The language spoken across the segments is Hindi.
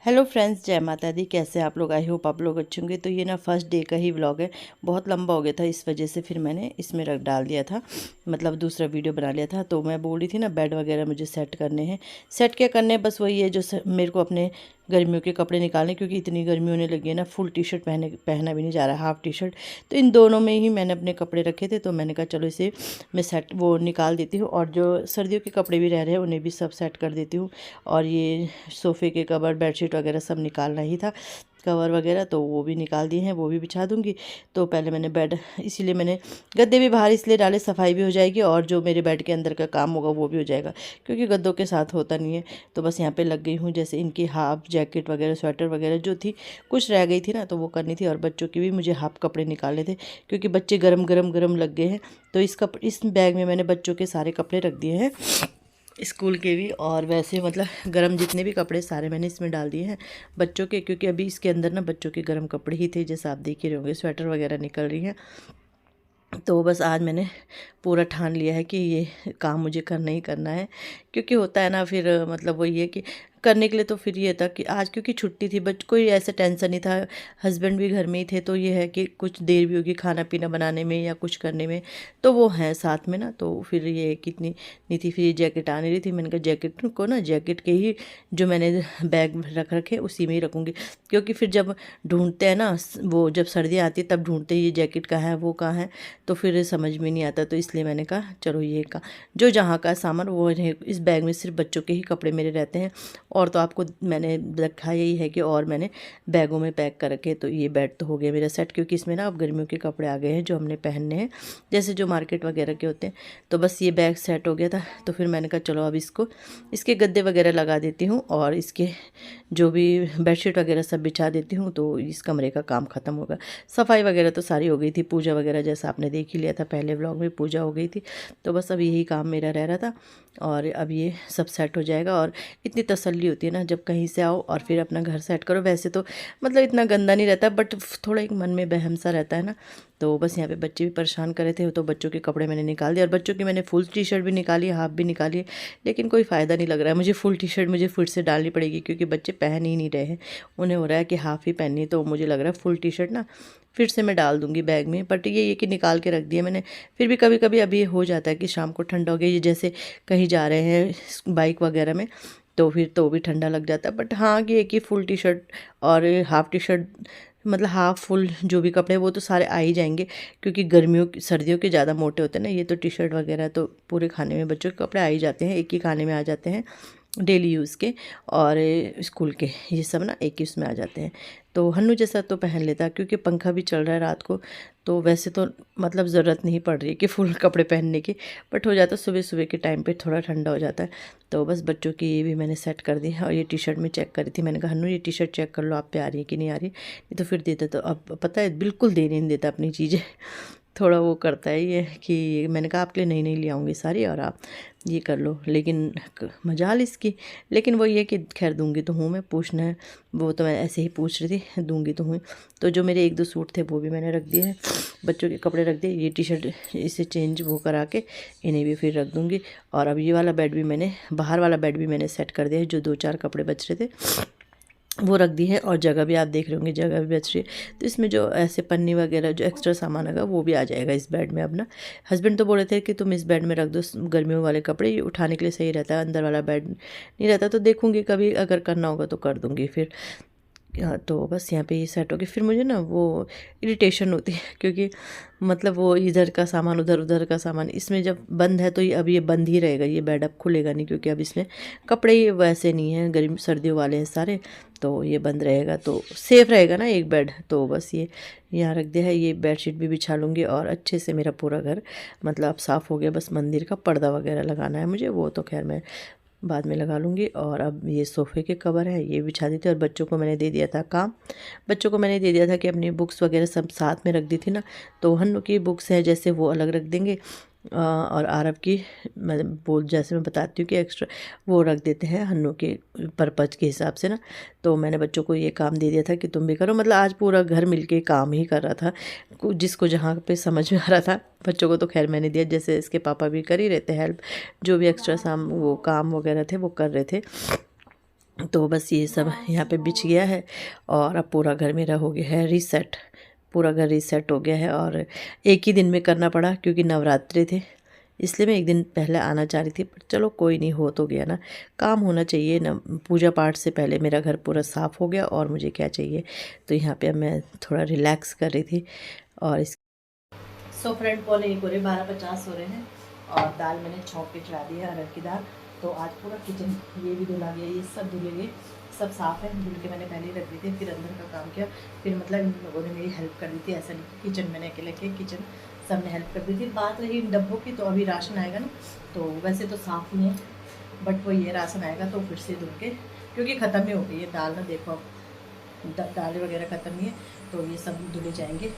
हेलो फ्रेंड्स, जय माता दी। कैसे आप लोग? आई होप आप लोग अच्छे होंगे। तो ये ना फर्स्ट डे का ही व्लॉग है। बहुत लंबा हो गया था, इस वजह से फिर मैंने इसमें रख डाल दिया था, मतलब दूसरा वीडियो बना लिया था। तो मैं बोल रही थी ना, बेड वगैरह मुझे सेट करने हैं। सेट क्या करने हैं, बस वही है जो मेरे को अपने गर्मियों के कपड़े निकालने, क्योंकि इतनी गर्मी होने लगी है ना, फुल टी शर्ट पहना भी नहीं जा रहा, हाफ टी शर्ट। तो इन दोनों में ही मैंने अपने कपड़े रखे थे, तो मैंने कहा चलो इसे मैं सेट वो निकाल देती हूँ, और जो सर्दियों के कपड़े भी रह रहे हैं उन्हें भी सब सेट कर देती हूँ। और ये सोफ़े के कवर, बेडशीट वगैरह सब निकालना ही था, कवर वगैरह तो वो भी निकाल दिए हैं, वो भी बिछा दूंगी। तो पहले मैंने बेड, इसीलिए मैंने गद्दे भी बाहर इसलिए डाले, सफाई भी हो जाएगी और जो मेरे बेड के अंदर का काम होगा वो भी हो जाएगा, क्योंकि गद्दों के साथ होता नहीं है। तो बस यहाँ पे लग गई हूँ, जैसे इनकी हाफ जैकेट वगैरह, स्वेटर वगैरह जो थी कुछ रह गई थी ना, तो वो करनी थी। और बच्चों की भी मुझे हाफ कपड़े निकालने थे, क्योंकि बच्चे गरम गरम गरम लग गए हैं। तो इस बैग में मैंने बच्चों के सारे कपड़े रख दिए हैं, स्कूल के भी और वैसे, मतलब गरम जितने भी कपड़े सारे मैंने इसमें डाल दिए हैं बच्चों के, क्योंकि अभी इसके अंदर ना बच्चों के गरम कपड़े ही थे, जैसे आप देख ही रहे होंगे, स्वेटर वगैरह निकल रही हैं। तो बस आज मैंने पूरा ठान लिया है कि ये काम मुझे करना ही करना है, क्योंकि होता है ना फिर, मतलब वही है कि करने के लिए। तो फिर ये था कि आज क्योंकि छुट्टी थी, बट कोई ऐसा टेंशन नहीं था, हस्बैंड भी घर में ही थे। तो ये है कि कुछ देर भी होगी खाना पीना बनाने में या कुछ करने में, तो वो है साथ में ना। तो फिर ये कितनी नहीं थी, फिर ये जैकेट आने रही थी, मैंने कहा जैकेट को ना, जैकेट के ही जो मैंने बैग रख रखे उसी में ही रखूँगी, क्योंकि फिर जब ढूंढते हैं ना, वो जब सर्दियाँ आती है तब ढूंढते हैं ये जैकेट कहाँ है, वो कहाँ है, तो फिर समझ में नहीं आता। तो इसलिए मैंने कहा चलो ये का जो जहाँ का सामान वो रहे। इस बैग में सिर्फ बच्चों के ही कपड़े मेरे रहते हैं, और तो आपको मैंने रखा यही है कि और मैंने बैगों में पैक कर रखे। तो ये बेड तो हो गया मेरा सेट, क्योंकि इसमें ना अब गर्मियों के कपड़े आ गए हैं जो हमने पहनने हैं, जैसे जो मार्केट वगैरह के होते हैं। तो बस ये बैग सेट हो गया था। तो फिर मैंने कहा चलो अब इसके गद्दे वगैरह लगा देती हूँ, और इसके जो भी बेडशीट वगैरह सब बिछा देती हूँ, तो इस कमरे का काम ख़त्म होगा। सफाई वगैरह तो सारी हो गई थी, पूजा वगैरह जैसा आपने देख ही लिया था, पहले व्लॉग में पूजा हो गई थी। तो बस अब यही काम मेरा रह रहा था, और अब ये सब सेट हो जाएगा। और इतनी तसल्ली होती है ना जब कहीं से आओ और फिर अपना घर सेट करो। वैसे तो मतलब इतना गंदा नहीं रहता, बट थोड़ा एक मन में बहम सा रहता है ना। तो बस यहाँ पे बच्चे भी परेशान कर रहे थे, तो बच्चों के कपड़े मैंने निकाल दिए, और बच्चों की मैंने फुल टी शर्ट भी निकाली, हाफ भी निकाली, लेकिन कोई फ़ायदा नहीं लग रहा है मुझे। फुल टी शर्ट मुझे फिर से डालनी पड़ेगी, क्योंकि बच्चे पहन ही नहीं रहे हैं, उन्हें हो रहा है कि हाफ ही पहननी है। तो मुझे लग रहा है फुल टी शर्ट ना फिर से मैं डाल दूँगी बैग में, बट ये कि निकाल के रख दिया मैंने। फिर भी कभी कभी अभी हो जाता है कि शाम को ठंडा हो गया, ये जैसे कहीं जा रहे हैं बाइक वगैरह में, तो फिर तो भी ठंडा लग जाता है। बट हाँ, ये कि फुल टी शर्ट और हाफ टी शर्ट, मतलब हाफ फुल जो भी कपड़े वो तो सारे आ ही जाएंगे, क्योंकि सर्दियों के ज़्यादा मोटे होते हैं ना, ये तो टी शर्ट वगैरह तो पूरे खाने में बच्चों के कपड़े आ ही जाते हैं, एक ही खाने में आ जाते हैं डेली यूज़ के, और स्कूल के ये सब ना एक ही उसमें आ जाते हैं। तो हन्नू जैसा तो पहन लेता है, क्योंकि पंखा भी चल रहा है रात को, तो वैसे तो मतलब ज़रूरत नहीं पड़ रही है कि फुल कपड़े पहनने की, बट हो जाता है सुबह सुबह के टाइम पे थोड़ा ठंडा हो जाता है। तो बस बच्चों की ये भी मैंने सेट कर दी है। और ये टी शर्ट में चेक करी थी, मैंने कहा हन्नू ये टी शर्ट चेक कर लो आप पे आ रही है कि नहीं आ रही, नहीं तो फिर देते। तो अब पता है बिल्कुल दे नहीं देता अपनी चीज़ें, थोड़ा वो करता है ये कि मैंने कहा आपके लिए नई नई ले आऊँगी सारी, और आप ये कर लो। लेकिन मजाल इसकी, लेकिन वो ये कि खैर दूंगी तो हूँ मैं, पूछना है वो तो मैं ऐसे ही पूछ रही थी, दूंगी तो हूँ। तो जो मेरे एक दो सूट थे वो भी मैंने रख दिए हैं, बच्चों के कपड़े रख दिए, ये टी शर्ट इसे चेंज वो करा के इन्हें भी फिर रख दूंगी। और अब ये वाला बेड भी मैंने, बाहर वाला बेड भी मैंने सेट कर दिया है, जो दो चार कपड़े बच रहे थे वो रख दी है, और जगह भी आप देख रहे होंगे जगह भी बच रही है। तो इसमें जो ऐसे पन्नी वगैरह जो एक्स्ट्रा सामान होगा वो भी आ जाएगा इस बेड में। अब ना हस्बैंड तो बोल रहे थे कि तुम इस बेड में रख दो गर्मियों वाले कपड़े, ये उठाने के लिए सही रहता है, अंदर वाला बेड नहीं रहता। तो देखूंगी कभी अगर करना होगा तो कर दूंगी फिर। हाँ, तो बस यहाँ पे ये सेट हो गया। फिर मुझे ना वो इरिटेशन होती है, क्योंकि मतलब वो इधर का सामान उधर, उधर का सामान, इसमें जब बंद है तो ये अब ये बंद ही रहेगा, ये बेड अब खुलेगा नहीं, क्योंकि अब इसमें कपड़े ही वैसे नहीं हैं, गर्मी सर्दियों वाले हैं सारे, तो ये बंद रहेगा तो सेफ़ रहेगा ना एक बेड। तो बस ये यहाँ रख दिया है, ये बेडशीट भी बिछा लूँगी, और अच्छे से मेरा पूरा घर मतलब अब साफ़ हो गया। बस मंदिर का पर्दा वगैरह लगाना है मुझे, वो तो खैर मैं बाद में लगा लूँगी। और अब ये सोफ़े के कवर है ये बिछा दी थी, और बच्चों को मैंने दे दिया था काम, बच्चों को मैंने दे दिया था कि अपनी बुक्स वगैरह सब साथ में रख दी थी ना। तो हन्नू की बुक्स है जैसे वो अलग रख देंगे, और आरव की मैं जैसे मैं बताती हूँ कि एक्स्ट्रा वो रख देते हैं हन्नू के पर्पज़ के हिसाब से ना। तो मैंने बच्चों को ये काम दे दिया था कि तुम भी करो, मतलब आज पूरा घर मिलके काम ही कर रहा था, जिसको जहाँ पे समझ में आ रहा था। बच्चों को तो खैर मैंने दिया, जैसे इसके पापा भी कर ही रहते हेल्प, जो भी एक्स्ट्रा वो काम वगैरह थे वो कर रहे थे। तो बस ये सब यहाँ पे बिछ गया है और अब पूरा घर मेरा हो गया है रीसेट। पूरा घर रीसेट हो गया है और एक ही दिन में करना पड़ा क्योंकि नवरात्रि थे, इसलिए मैं एक दिन पहले आना चाह रही थी, पर चलो कोई नहीं, हो तो गया ना, काम होना चाहिए ना। पूजा पाठ से पहले मेरा घर पूरा साफ़ हो गया और मुझे क्या चाहिए। तो यहाँ पे अब मैं थोड़ा रिलैक्स कर रही थी और इस सो फ्रेंड पौने 1 हो रहे, 12:50 हो रहे हैं और दाल मैंने छौंक के चढ़ा दी है, अरहर की दाल। तो आज पूरा किचन ये भी धुला गया, ये सब धुले गए, सब साफ़ है, धुल के मैंने पहले ही रख दी थी, फिर अंदर का काम किया, फिर मतलब इन लोगों ने मेरी हेल्प कर दी थी। ऐसा नहीं किचन मैंने अकेले के, किचन सब ने हेल्प कर दी थी। बात रही इन डब्बों की, तो अभी राशन आएगा ना, तो वैसे तो साफ़ ही है, बट वो ये राशन आएगा तो फिर से धुल के, क्योंकि ख़त्म ही हो गई है दाल ना, देखो अब दालें वगैरह ख़त्म ही है, तो ये सब धुले जाएंगे।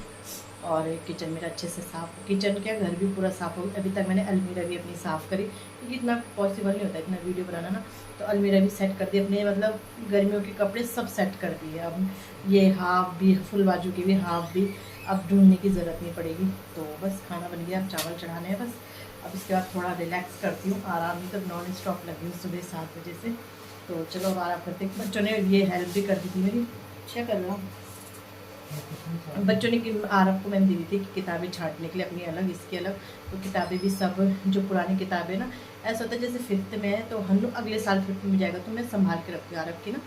और किचन मेरा अच्छे से साफ़, किचन क्या घर भी पूरा साफ़ हो गया। अभी तक मैंने अलमीरा भी अपनी साफ़ करी, क्योंकि इतना पॉसिबल नहीं होता इतना वीडियो बनाना ना, तो अलमीरा भी सेट कर दी अपने, मतलब गर्मियों के कपड़े सब सेट कर दिए। अब ये हाफ भी, फुल बाजू की भी हाफ भी अब ढूंढने की ज़रूरत नहीं पड़ेगी। तो बस खाना बन गया, अब चावल चढ़ाने हैं बस। अब इसके बाद थोड़ा रिलैक्स करती हूँ, आराम ही, तो नॉन स्टॉप लगी हूँ सुबह 7 बजे से। तो चलो अब आराम करते, बच्चों ने ये हेल्प भी कर दी थी मेरी, क्या कर रहा हूँ। बच्चों ने आरब को मैंने दी थी कि किताबें छांटने के लिए, अपनी अलग इसकी अलग, तो किताबें भी सब जो पुरानी किताबें ना, ऐसा होता है जैसे 5th में है तो हन्नू अगले साल 5th में जाएगा, तो मैं संभाल के रखती हूँ आरब की ना,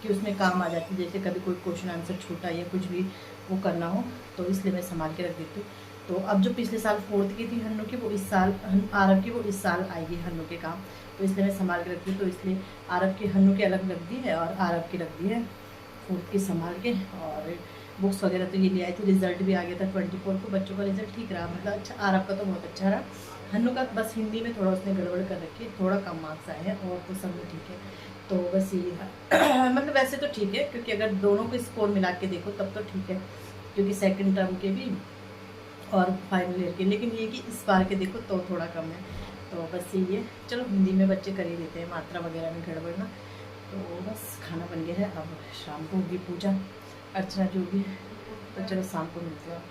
कि उसमें काम आ जाती है, जैसे कभी कोई क्वेश्चन आंसर छूटा या कुछ भी वो करना हो, तो इसलिए मैं संभाल के रख देती हूँ। तो अब जो पिछले साल 4th की थी हन्नू की, वो इस साल आरब की वो इस साल आएगी हन्नू के काम, तो इसलिए मैं संभाल के रखती हूँ। तो इसलिए आरब की हन्नू की अलग रख दी है और आरब की रख दी है 4th की संभाल के। और बुक्स वगैरह तो ये ले आई थी, रिजल्ट भी आ गया था 24 को, बच्चों का रिजल्ट ठीक रहा, मतलब अच्छा, आरब का तो बहुत अच्छा रहा। हन्नू का बस हिंदी में थोड़ा उसने गड़बड़ कर रखी है, थोड़ा कम मार्क्स आए हैं, और तो सब में ठीक है। तो बस ये था मतलब वैसे तो ठीक है, क्योंकि अगर दोनों को स्कोर मिला के देखो तब तो ठीक है, क्योंकि सेकेंड टर्म के भी और फाइनल ईयर के, लेकिन ये कि इस बार के देखो तो थोड़ा कम है। तो बस यही है, चलो हिंदी में बच्चे कर ही लेते हैं, मात्रा वगैरह में गड़बड़ ना। तो बस खाना बन गया है, अब शाम को होगी पूजा अर्चना जो भी, तो चलो शाम को मिलते हैं।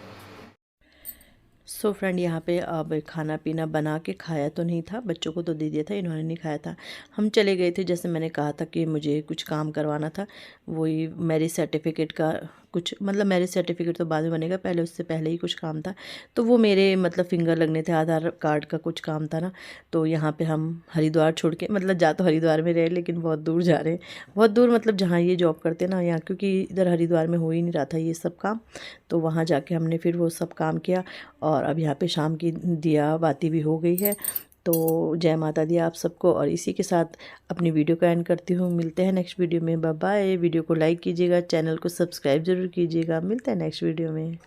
सो फ्रेंड यहाँ पे अब खाना पीना बना के खाया तो नहीं था, बच्चों को तो दे दिया था, इन्होंने नहीं खाया था। हम चले गए थे, जैसे मैंने कहा था कि मुझे कुछ काम करवाना था, वही मैरिज सर्टिफिकेट का कुछ, मतलब मैरिज सर्टिफिकेट तो बाद में बनेगा, पहले उससे पहले ही कुछ काम था। तो वो मेरे मतलब फिंगर लगने थे, आधार कार्ड का कुछ काम था ना। तो यहाँ पे हम हरिद्वार छोड़ के, मतलब जा तो हरिद्वार में रहे लेकिन बहुत दूर जा रहे हैं, बहुत दूर, मतलब जहाँ ये जॉब करते ना यहाँ, क्योंकि इधर हरिद्वार में हो ही नहीं रहा था ये सब काम। तो वहाँ जाके हमने फिर वो सब काम किया और अब यहाँ पे शाम की दिया बाती भी हो गई है। तो जय माता दी आप सबको, और इसी के साथ अपनी वीडियो का एंड करती हूँ। मिलते हैं नेक्स्ट वीडियो में, बाय बाय। वीडियो को लाइक कीजिएगा, चैनल को सब्सक्राइब ज़रूर कीजिएगा। मिलते हैं नेक्स्ट वीडियो में।